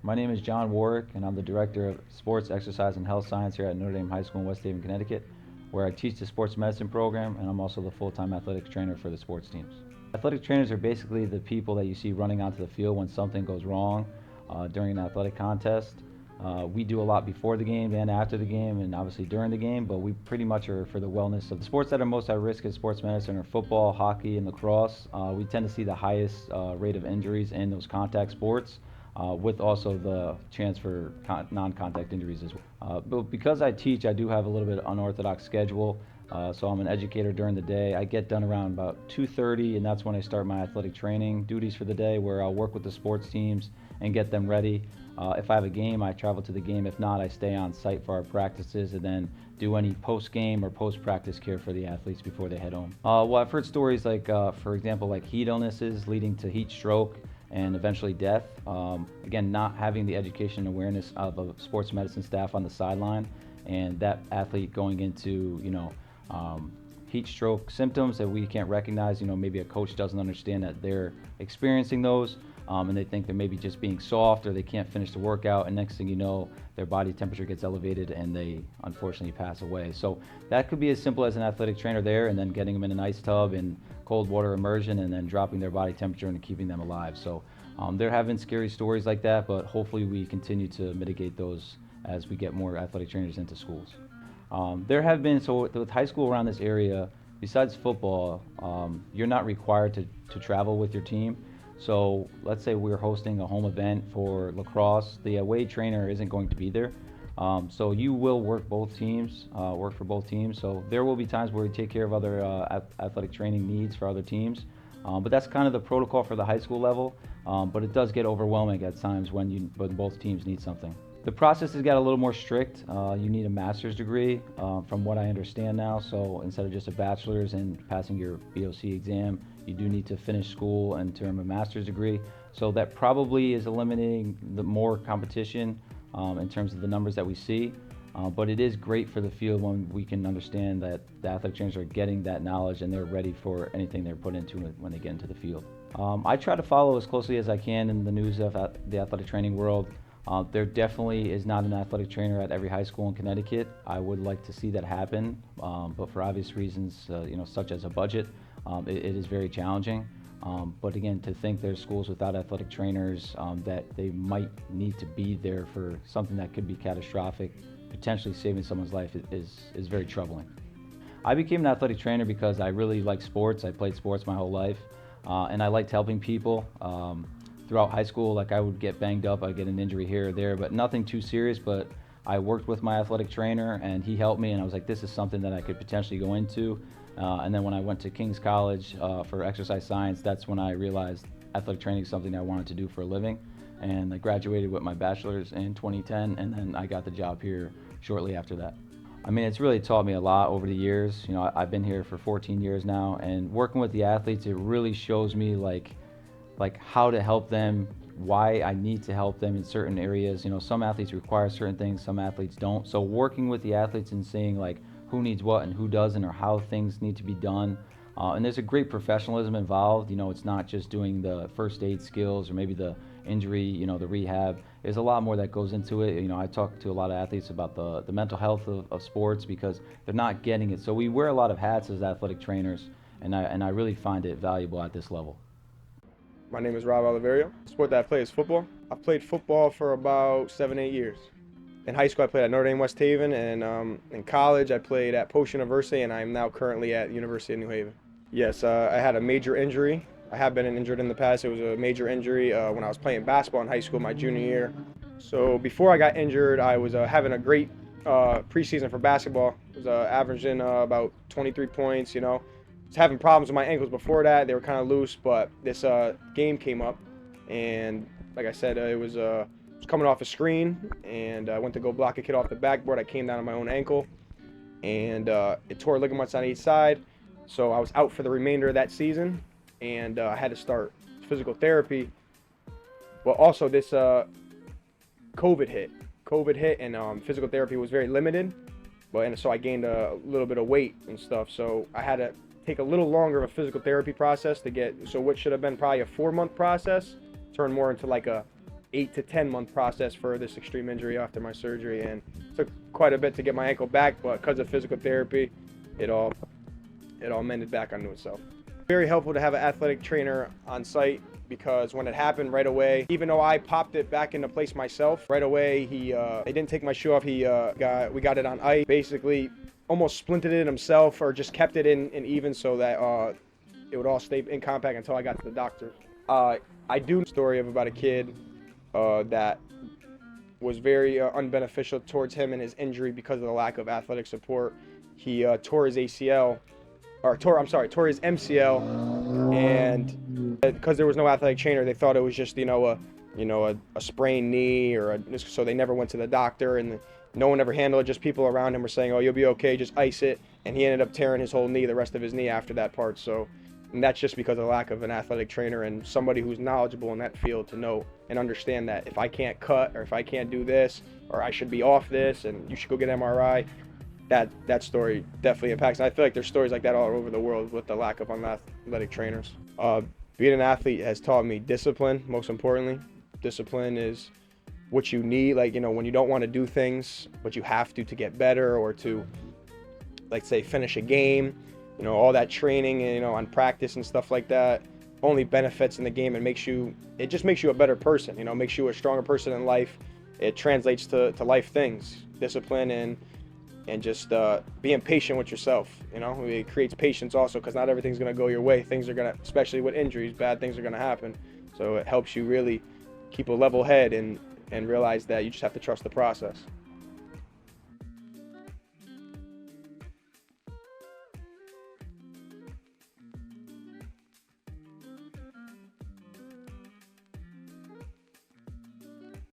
My name is John Warwick, and I'm the Director of Sports, Exercise, and Health Science here at Notre Dame High School in West Haven, Connecticut, where I teach the sports medicine program, and I'm also the full-time athletics trainer for the sports teams. Athletic trainers are basically the people that you see running onto the field when something goes wrong during an athletic contest. We do a lot before the game and after the game, and obviously during the game, but we pretty much are for the wellness of the sports that are most at risk in sports medicine are football, hockey, and lacrosse. We tend to see the highest rate of injuries in those contact sports, with also the chance for non-contact injuries as well. But because I teach, I do have a little bit of unorthodox schedule. So I'm an educator during the day. I get done around about 2:30, and that's when I start my athletic training duties for the day, where I'll work with the sports teams and get them ready. If I have a game, I travel to the game. If not, I stay on site for our practices and then do any post-game or post-practice care for the athletes before they head home. Well, I've heard stories like, for example, like heat illnesses leading to heat stroke and eventually death. Again, not having the education and awareness of a sports medicine staff on the sideline, and that athlete going into, heat stroke symptoms that we can't recognize. Maybe a coach doesn't understand that they're experiencing those, and they think they're maybe just being soft or they can't finish the workout, and next thing you know, their body temperature gets elevated and they unfortunately pass away. So that could be as simple as an athletic trainer there and then getting them in an ice tub and cold water immersion and then dropping their body temperature and keeping them alive. So there have been scary stories like that, but hopefully we continue to mitigate those as we get more athletic trainers into schools. There have been, so with high school around this area, besides football, you're not required to travel with your team. So let's say we're hosting a home event for lacrosse, the away trainer isn't going to be there. So you will work for both teams. So there will be times where we take care of other athletic training needs for other teams. But that's kind of the protocol for the high school level. But it does get overwhelming at times when both teams need something. The process has got a little more strict. You need a master's degree, from what I understand now. So instead of just a bachelor's and passing your BOC exam, you do need to finish school and earn a master's degree. So that probably is eliminating the more competition in terms of the numbers that we see. But it is great for the field when we can understand that the athletic trainers are getting that knowledge and they're ready for anything they're put into it when they get into the field. I try to follow as closely as I can in the news of the athletic training world. There definitely is not an athletic trainer at every high school in Connecticut. I would like to see that happen, but for obvious reasons, such as a budget, it is very challenging. But again, to think there's schools without athletic trainers, that they might need to be there for something that could be catastrophic, potentially saving someone's life, is very troubling. I became an athletic trainer because I really like sports. I played sports my whole life, and I liked helping people. Throughout high school, like I would get banged up, I'd get an injury here or there, but nothing too serious. But I worked with my athletic trainer and he helped me, and I was like, this is something that I could potentially go into. And then when I went to King's College for exercise science, that's when I realized athletic training is something I wanted to do for a living. And I graduated with my bachelor's in 2010, and then I got the job here shortly after that. I mean, it's really taught me a lot over the years. I've been here for 14 years now, and working with the athletes, it really shows me like how to help them, why I need to help them in certain areas. Some athletes require certain things, some athletes don't. So working with the athletes and seeing like who needs what and who doesn't, or how things need to be done. And there's a great professionalism involved. It's not just doing the first aid skills or maybe the injury, the rehab. There's a lot more that goes into it. I talk to a lot of athletes about the mental health of sports because they're not getting it. So we wear a lot of hats as athletic trainers, and I really find it valuable at this level. My name is Rob Oliverio. The sport that I play is football. I've played football for about 7-8 years. In high school, I played at Notre Dame West Haven, and in college, I played at Post University, and I am now currently at University of New Haven. Yes, I had a major injury. I have been injured in the past. It was a major injury when I was playing basketball in high school my junior year. So before I got injured, I was having a great preseason for basketball. I was averaging about 23 points, was having problems with my ankles before that. They were kind of loose, but this game came up, and like I said, it was coming off a screen, and I went to go block a kid off the backboard. I came down on my own ankle, and it tore ligaments on each side. So I was out for the remainder of that season, and I had to start physical therapy. But also this COVID hit, and physical therapy was very limited. And so I gained a little bit of weight and stuff. So I had to take a little longer of a physical therapy process to get, so what should have been probably a 4-month process turned more into like a 8 to 10 month process for this extreme injury after my surgery, and it took quite a bit to get my ankle back, but because of physical therapy, it all mended back onto itself. Very helpful to have an athletic trainer on site, because when it happened right away, even though I popped it back into place myself, right away they didn't take my shoe off. We got it on ice, basically almost splinted it himself, or just kept it in even so that it would all stay in compact until I got to the doctor. I do a story of about a kid that was very unbeneficial towards him and his injury because of the lack of athletic support. He tore his MCL, and because there was no athletic trainer, they thought it was just a sprained knee, so they never went to the doctor, and no one ever handled it. Just people around him were saying, "Oh, you'll be okay, just ice it," and he ended up tearing his whole knee, the rest of his knee after that part. So, and that's just because of the lack of an athletic trainer and somebody who's knowledgeable in that field to know and understand that if I can't cut, or if I can't do this, or I should be off this, and you should go get MRI. That story definitely impacts. And I feel like there's stories like that all over the world with the lack of athletic trainers. Being an athlete has taught me discipline, most importantly. Discipline is what you need, when you don't want to do things, but you have to get better, or to, say, finish a game. All that training and, on practice and stuff like that only benefits in the game, and it just makes you a better person, makes you a stronger person in life. It translates to life things, discipline, and just being patient with yourself. It creates patience also, because not everything's going to go your way. Things are going to, especially with injuries, bad things are going to happen. So it helps you really keep a level head and realize that you just have to trust the process.